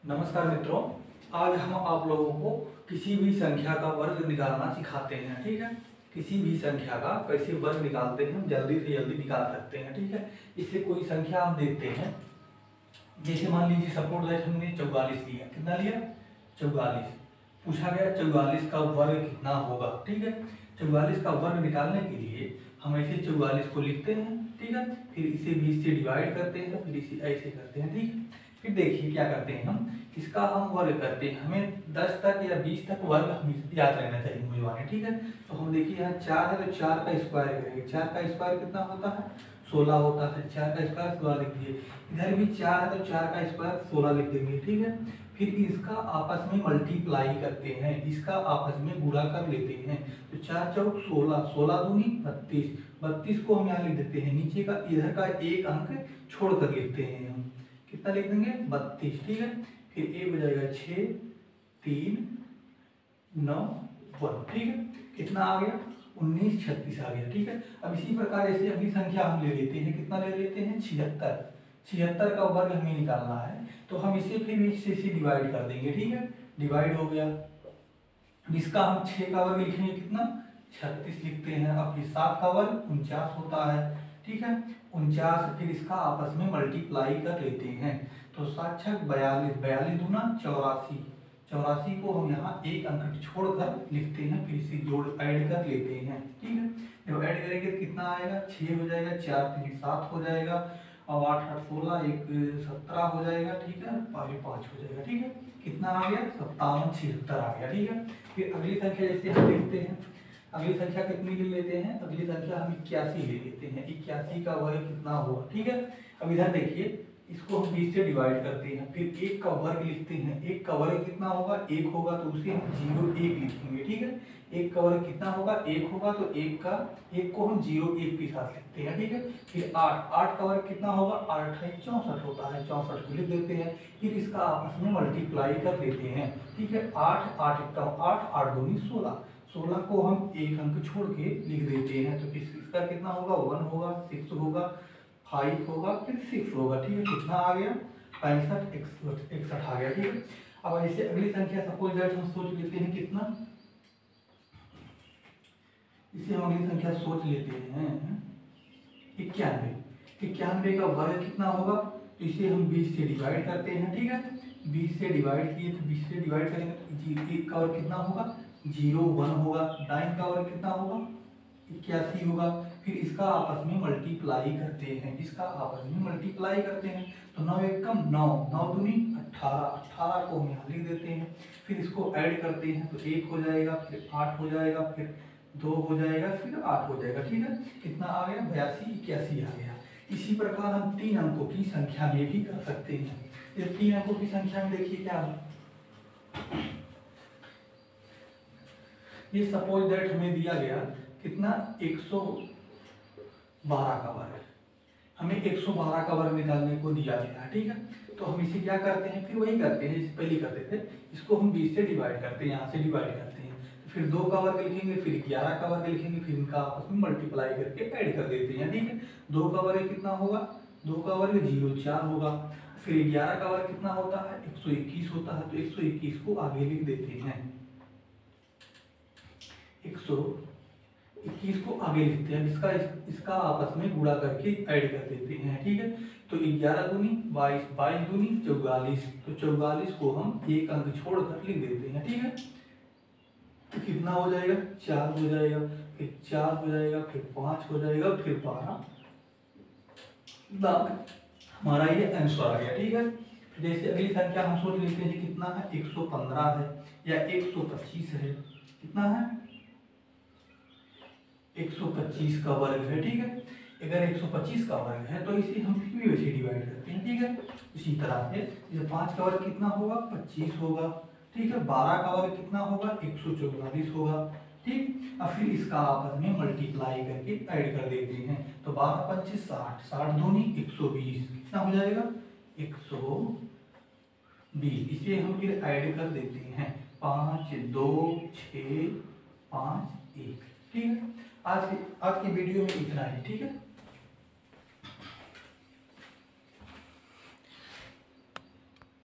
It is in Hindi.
नमस्कार मित्रों, आज हम आप लोगों को किसी भी संख्या का वर्ग निकालना सिखाते हैं। ठीक है, किसी भी संख्या का कैसे वर्ग निकालते हैं हम जल्दी से जल्दी निकाल सकते हैं। ठीक है, इससे कोई संख्या हम देखते हैं, जैसे मान लीजिए सपोज दैट हमने 44 लिया। कितना लिया? 44। पूछा गया 44 का वर्ग कितना होगा। ठीक है, 44 का वर्ग निकालने के लिए हम ऐसे 44 को लिखते हैं। ठीक है, फिर इसे 20 से डिवाइड करते हैं, फिर इसे ऐसे करते हैं। ठीक है, फिर देखिए क्या करते हैं हम, इसका हम वर्ग करते हैं। हमें 10 तक या 20 तक वर्ग हमें याद रहना चाहिए मुझे। ठीक है, तो हम देखिए यहाँ 4 है तो 4 का स्क्वायर करेंगे। 4 का स्क्वायर कितना होता है? 16 होता है। 4 का स्क्वायर 16 लिख दिए। इधर भी 4 है तो 4 का स्क्वायर 16 लिख देंगे। ठीक है, फिर इसका आपस में मल्टीप्लाई करते हैं, इसका आपस में गुणा कर लेते हैं। तो 4 चौक 16, 16 दूनी 32, 32 को हम यहाँ लिख देते हैं। नीचे का इधर का एक अंक छोड़कर लिखते हैं हम। कितना लिख देंगे? 32। ठीक है, फिर ए बजाएगा 6 3 9 1। ठीक है, कितना आ गया? 19 36 आ गया। ठीक है, अब इसी प्रकार ऐसे अगली संख्या हम ले लेते हैं। कितना ले लेते हैं? 76। 76 का वर्ग हमें निकालना है, तो हम इसे फिर इससे डिवाइड कर देंगे। ठीक है, डिवाइड हो गया। इसका हम 6 का वर्ग लिखेंगे, कितना? 36 लिखते हैं। अब फिर 7 का वर्ग 49 होता है। ठीक है, 49, फिर इसका आपस में मल्टीप्लाई कर लेते हैं। तो 7 छक 42, 42 दूना 84, 84 को हम यहाँ एक अंक छोड़कर लिखते हैं, फिर इसे जोड़ ऐड कर लेते हैं। ठीक है, जब ऐड करेंगे तो कितना आएगा? 6 हो जाएगा, 4 3 7 हो जाएगा, और 8 8 16 1 17 हो जाएगा। ठीक है, 5 5 हो जाएगा। ठीक है, कितना आ गया? 57 76 आ गया। ठीक है, फिर अगली संख्या जैसे हम देखते हैं, अगली संख्या कितनी ले लेते हैं? अगली संख्या हम 81 ले लेते हैं। 81 का वर्ग कितना होगा? ठीक है, अब इधर देखिए, इसको हम 20 से डिवाइड करते हैं, फिर 1 का वर्ग लिखते हैं। 1 का वर्ग कितना होगा? 1 होगा, तो उसे हम 0 1 लिखेंगे। ठीक है, 1 का वर्ग कितना होगा? 1 होगा, तो 1 को हम 0 1 के साथ लिखते हैं। ठीक है, फिर 8 का वर्ग कितना होगा? 8 है 64 होता है, 64 को लिख देते हैं। फिर इसका आपस में मल्टीप्लाई कर लेते हैं। ठीक है, 8 8 का 8 8 दूनी 16, 16 को हम एक अंक छोड़ के लिख देते हैं। तो इसका कितना होगा? 1 होगा, 6 होगा, 5 होगा, फिर 6 होगा। ठीक है, कितना आ गया? 65 61 आ गया। ठीक है, अब ऐसे अगली संख्या सपोज दैट हम सोच लेते हैं, कितना? इसे हम अगली संख्या सोच लेते हैं 91। 91 का वर्ग कितना होगा? तो इसे हम 20 से डिवाइड करते हैं। ठीक है, 20 से डिवाइड किए तो 20 से डिवाइड करेंगे तो 1 का वर्ग कितना होगा? 0 1 होगा। 9 का वर्ग कितना होगा? 81 होगा। फिर इसका आपस में मल्टीप्लाई करते हैं, इसका आपस में मल्टीप्लाई करते हैं। तो 9 1 कम 9, 9 दूनी 18, 18 को हम यहाँ लिख देते हैं। फिर इसको ऐड करते हैं तो 1 हो जाएगा, फिर 8 हो जाएगा, फिर 2 हो जाएगा, फिर 8 हो जाएगा। ठीक है, कितना आ गया? 82 81 आ गया। इसी प्रकार हम 3 अंकों की संख्या में भी कर सकते हैं। ये 3 अंकों की संख्या में देखिए क्या है, ये सपोज दैट हमें दिया गया कितना? 112 का वर्ग। हमें 112 का वर्ग निकालने को दिया गया है। ठीक है, तो हम इसे क्या करते हैं? फिर वही करते हैं जैसे पहले करते थे, इसको हम 20 से डिवाइड करते हैं, यहाँ से डिवाइड करते हैं, फिर 2 का वर्ग लिखेंगे, फिर 11 का वर्ग लिखेंगे, फिर इनका आपस में मल्टीप्लाई करके ऐड कर देते हैं। ठीक है, 2 का वर्ग कितना होगा? 2 का वर्ग 0 4 होगा। फिर 11 का वर्ग कितना होता है? 121 होता है, तो 121 को आगे लिख देते हैं। 121 को आगे लिखते हैं, इसका आपस में गुणा करके ऐड कर देते हैं। ठीक है, तो 11 दूनी 22, 22 दूनी 44, तो 44 को हम एक अंक छोड़कर लिख देते हैं। ठीक है, तो कितना हो जाएगा? 4 हो जाएगा, फिर 4 हो जाएगा, फिर 5 हो जाएगा, फिर 12। हमारा ये आंसर आ गया। ठीक है, जैसे अगली संख्या हम सोच लेते हैं, कितना है? 115 है या 125 है। कितना है? 125 का वर्ग है। ठीक है, अगर 125 का वर्ग है तो इसे हम फिर वैसे डिवाइड करते हैं। ठीक है, इसी तरह से 5 का वर्ग कितना होगा? 25 होगा। ठीक है, 12 का वर्ग कितना होगा? 144 होगा। ठीक, अब फिर इसका आपस में मल्टीप्लाई करके ऐड कर देते हैं। तो 12 5 60, 60 दूनी 120, कितना हो जाएगा? 120। इसे हम फिर ऐड कर देते हैं, 5 2 6 5 1। ठीक है, आज की वीडियो में इतना ही। ठीक है।